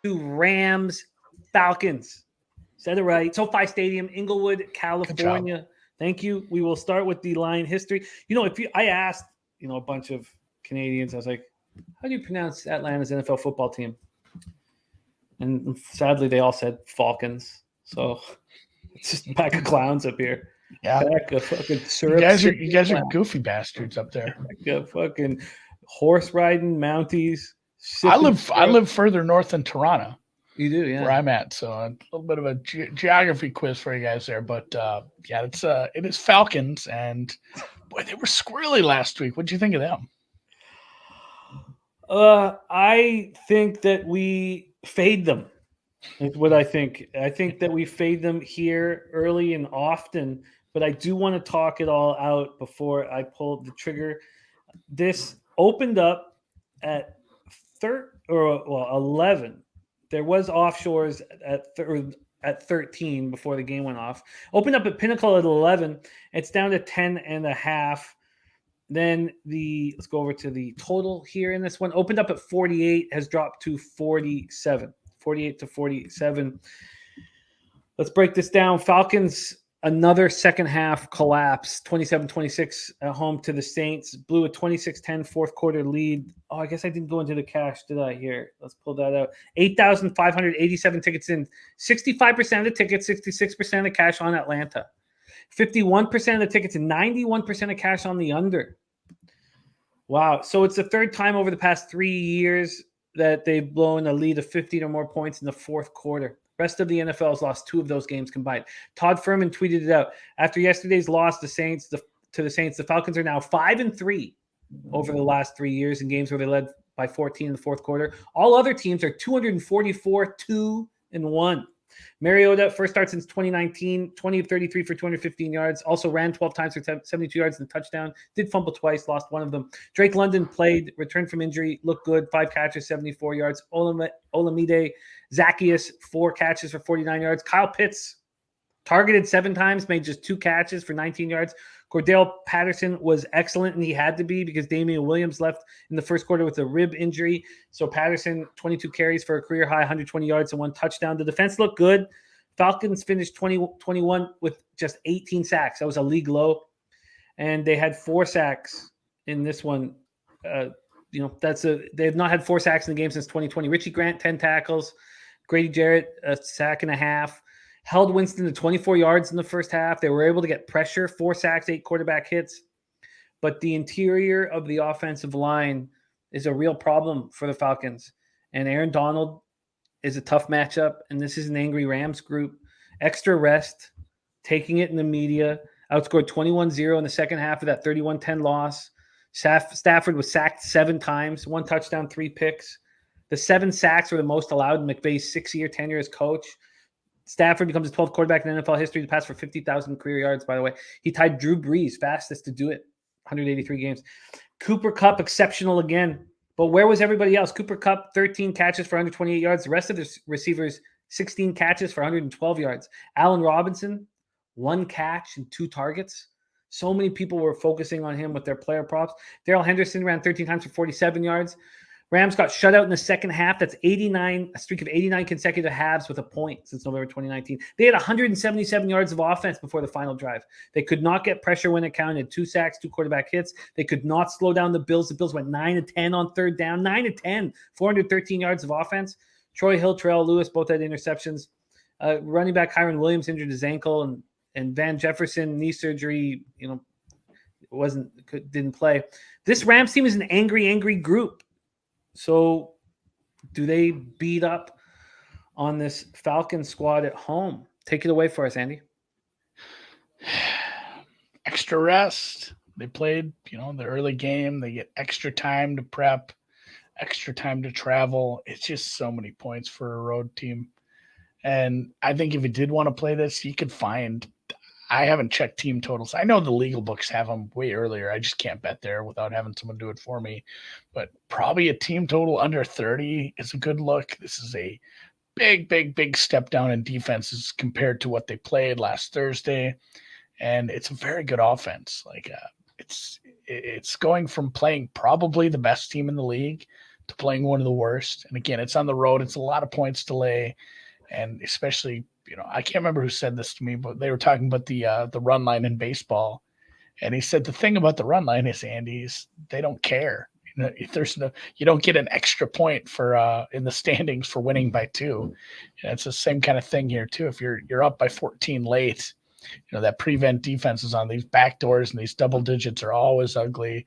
to Rams Falcons. Said it right. SoFi Stadium, Inglewood, California. Thank you. We will start with the line history. I asked, a bunch of Canadians, I was like, how do you pronounce Atlanta's NFL football team? And sadly, they all said Falcons. So it's just a pack of clowns up here. Yeah. Pack of fucking syrup. You guys are goofy bastards up there. Pack of fucking horse riding Mounties. I live further north than Toronto. You do, yeah. Where I'm at, so a little bit of a geography quiz for you guys there. But yeah, it is Falcons, and boy, they were squirrely last week. What do you think of them? I think that we fade them. Is what I think. I think that we fade them here early and often, but I do want to talk it all out before I pull the trigger. This opened up at 11. There was offshores at 13 before the game went off. Opened up at Pinnacle at 11. It's down to 10.5. Then let's go over to the total here in this one. Opened up at 48, has dropped to 47. 48 to 47. Let's break this down. Falcons, another second half collapse, 27-26 at home to the Saints. Blew a 26-10 fourth quarter lead. Oh, I guess I didn't go into the cash, did I? Here, let's pull that out. 8,587 tickets in. 65% of the tickets, 66% of cash on Atlanta. 51% of the tickets and 91% of cash on the under. Wow. So it's the third time over the past 3 years that they've blown a lead of 15 or more points in the fourth quarter. Rest of the NFL has lost 2 of those games combined. Todd Furman tweeted it out. After yesterday's loss to the Saints, the Falcons are now 5-3 over the last 3 years in games where they led by 14 in the fourth quarter. All other teams are 244, 2-1. Mariota, first start since 2019, 20 of 33 for 215 yards. Also ran 12 times for 72 yards and a touchdown. Did fumble twice, lost one of them. Drake London played, returned from injury, looked good. 5 catches, 74 yards. Olamide Zacchaeus, 4 catches for 49 yards. Kyle Pitts targeted 7 times, made just 2 catches for 19 yards. Cordell Patterson was excellent, and he had to be because Damian Williams left in the first quarter with a rib injury. So Patterson, 22 carries for a career-high 120 yards and 1 touchdown. The defense looked good. Falcons finished 21 with just 18 sacks. That was a league low. And they had 4 sacks in this one. They have not had 4 sacks in the game since 2020. Richie Grant, 10 tackles. Grady Jarrett, a sack and a half. Held Winston to 24 yards in the first half. They were able to get pressure, 4 sacks, 8 quarterback hits. But the interior of the offensive line is a real problem for the Falcons. And Aaron Donald is a tough matchup, and this is an angry Rams group. Extra rest, taking it in the media, outscored 21-0 in the second half of that 31-10 loss. Stafford was sacked 7 times, 1 touchdown, 3 picks. The 7 sacks were the most allowed in McVay's 6-year tenure as coach. Stafford becomes the 12th quarterback in NFL history to pass for 50,000 career yards, by the way. He tied Drew Brees, fastest to do it, 183 games. Cooper Kupp, exceptional again. But where was everybody else? Cooper Kupp, 13 catches for 128 yards. The rest of the receivers, 16 catches for 112 yards. Allen Robinson, 1 catch and 2 targets. So many people were focusing on him with their player props. Darrell Henderson ran 13 times for 47 yards. Rams got shut out in the second half. That's a streak of 89 consecutive halves with a point since November 2019. They had 177 yards of offense before the final drive. They could not get pressure when it counted. 2 sacks, 2 quarterback hits. They could not slow down the Bills. The Bills went 9-10 on third down. 9-10, 413 yards of offense. Troy Hill, Terrell Lewis, both had interceptions. Running back Kyron Williams injured his ankle, and Van Jefferson, knee surgery, didn't play. This Rams team is an angry group. So do they beat up on this Falcon squad at home? Take it away for us, Andy. Extra rest. They played, the early game. They get extra time to prep, extra time to travel. It's just so many points for a road team. And I think if you did want to play this, you could find – I haven't checked team totals. I know the legal books have them way earlier. I just can't bet there without having someone do it for me. But probably a team total under 30 is a good look. This is a big step down in defenses compared to what they played last Thursday. And it's a very good offense. It's going from playing probably the best team in the league to playing one of the worst. And again, it's on the road. It's a lot of points to lay. And especially, I can't remember who said this to me, but they were talking about the run line in baseball. And he said the thing about the run line is, Andy, is they don't care. If you don't get an extra point for in the standings for winning by 2. And it's the same kind of thing here too. If you're up by 14 late, that prevent defense is on. These back doors and these double digits are always ugly.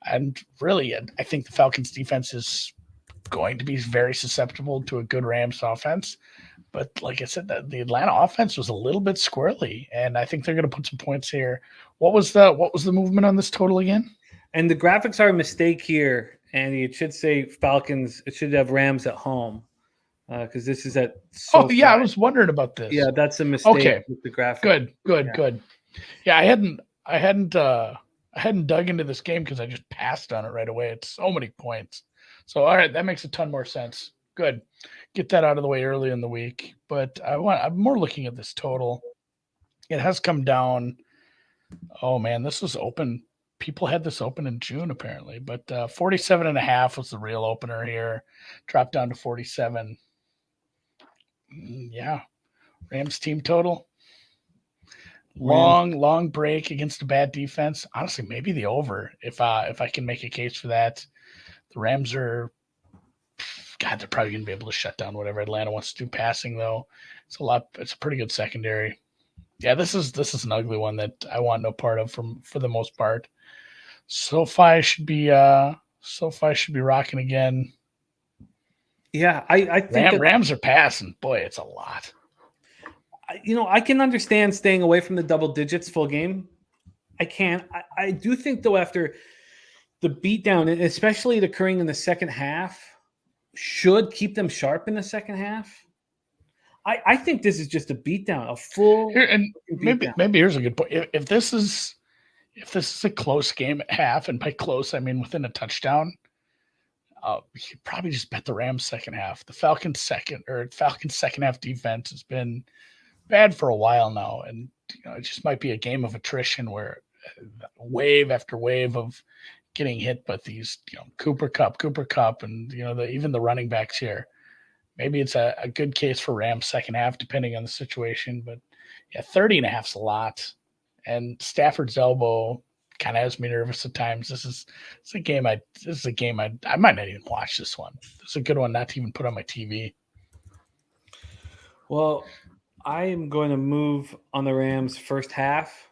And really, I think the Falcons defense is going to be very susceptible to a good Rams offense. But like I said, the Atlanta offense was a little bit squirrely, and I think they're going to put some points here. What was the movement on this total again? And the graphics are a mistake here, Andy. It should say Falcons. It should have Rams at home because this is at. I was wondering about this. Yeah, that's a mistake. Okay, with the graphic. Good. Yeah, I hadn't dug into this game because I just passed on it right away. It's so many points. So all right, that makes a ton more sense. Good. Get that out of the way early in the week. But I'm more looking at this total. It has come down. Oh man, this was open. People had this open in June apparently, but 47.5 was the real opener here. Dropped down to 47. Yeah. Rams team total. Long break against a bad defense. Honestly, maybe the over if I can make a case for that. The Rams are, they're probably going to be able to shut down whatever Atlanta wants to do passing, though. It's a pretty good secondary. Yeah, this is an ugly one that I want no part of for the most part. SoFi should be rocking again. Yeah, I think Rams are passing. Boy, it's a lot. I can understand staying away from the double digits full game. I can. I do think though after the beatdown, especially it occurring in the second half, should keep them sharp in the second half. I think this is just a beatdown, a full. Maybe here's a good point. If this is a close game at half, and by close I mean within a touchdown, you could probably just bet the Rams second half. The Falcons second half defense has been bad for a while now, and it just might be a game of attrition where wave after wave of getting hit by these Cooper Kupp, and even the running backs here. Maybe it's a good case for Rams second half, depending on the situation. But yeah, 30.5 is a lot. And Stafford's elbow kind of has me nervous at times. This is a game I might not even watch this one. This is a good one not to even put on my TV. Well, I am going to move on the Rams first half.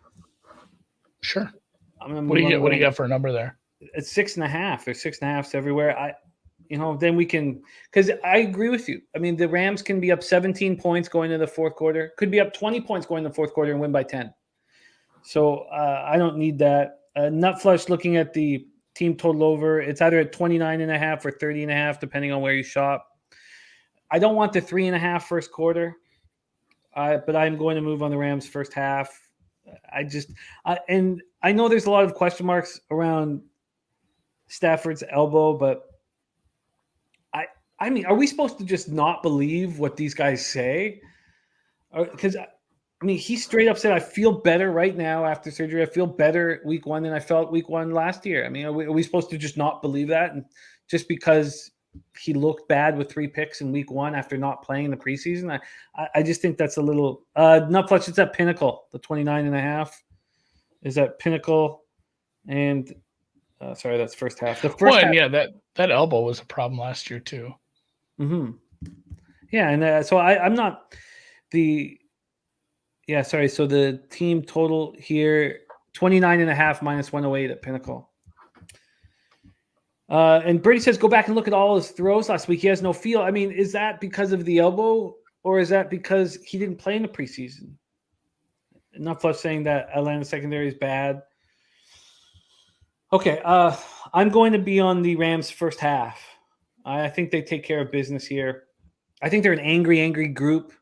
Sure. What do you got for a number there? It's 6.5. There's 6.5s everywhere. Then we can, because I agree with you. I mean, the Rams can be up 17 points going into the fourth quarter, could be up 20 points going into the fourth quarter and win by 10. So I don't need that. Nutflush looking at the team total over. It's either at 29.5 or 30.5, depending on where you shop. I don't want the 3.5 first quarter, but I'm going to move on the Rams first half. And I know there's a lot of question marks around Stafford's elbow, but I mean, are we supposed to just not believe what these guys say? Because, he straight up said, I feel better right now after surgery. I feel better week 1 than I felt week 1 last year. I mean, are we supposed to just not believe that? And just because he looked bad with 3 picks in week 1 after not playing in the preseason, I just think that's a little Nutflush. It's at Pinnacle. The 29.5 is at Pinnacle. And sorry, that's first half. The first half, yeah, that elbow was a problem last year too. Mm-hmm. Yeah, and so I'm not the. Yeah, sorry. So the team total here 29.5 minus 108 at Pinnacle. And Brady says go back and look at all his throws last week. He has no feel. I mean, is that because of the elbow, or is that because he didn't play in the preseason? Nutflush saying that Atlanta secondary is bad. Okay, I'm going to be on the Rams first half. I think they take care of business here. I think they're an angry group.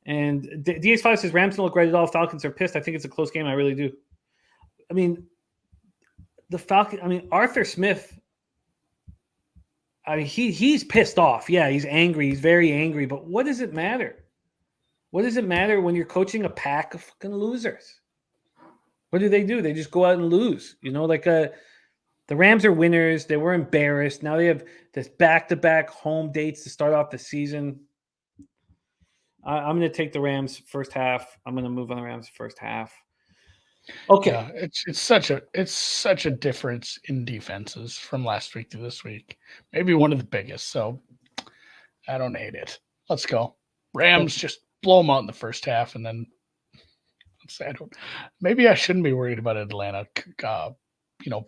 And DH5 says Rams don't look right at all. Falcons are pissed. I think it's a close game. I really do. I mean, Arthur Smith, he's pissed off. Yeah, he's angry. He's very angry. But what does it matter? What does it matter when you're coaching a pack of fucking losers? What do? They just go out and lose. The Rams are winners. They were embarrassed. Now they have this back-to-back home dates to start off the season. I'm going to take the Rams first half. I'm going to move on the Rams first half. Okay. Yeah, it's such a difference in defenses from last week to this week. Maybe one of the biggest. So I don't hate it. Let's go. Rams just blow them out in the first half, and then maybe I shouldn't be worried about Atlanta.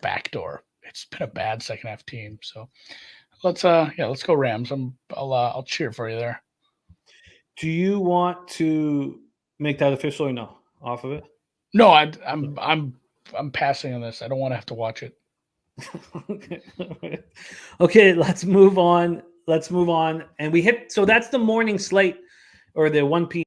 Backdoor. It's been a bad second half team. So let's go Rams. I'll cheer for you there. Do you want to make that official or no? Off of it? No, I'm passing on this. I don't want to have to watch it. Okay, let's move on. And so that's the morning slate or the 1 p.m.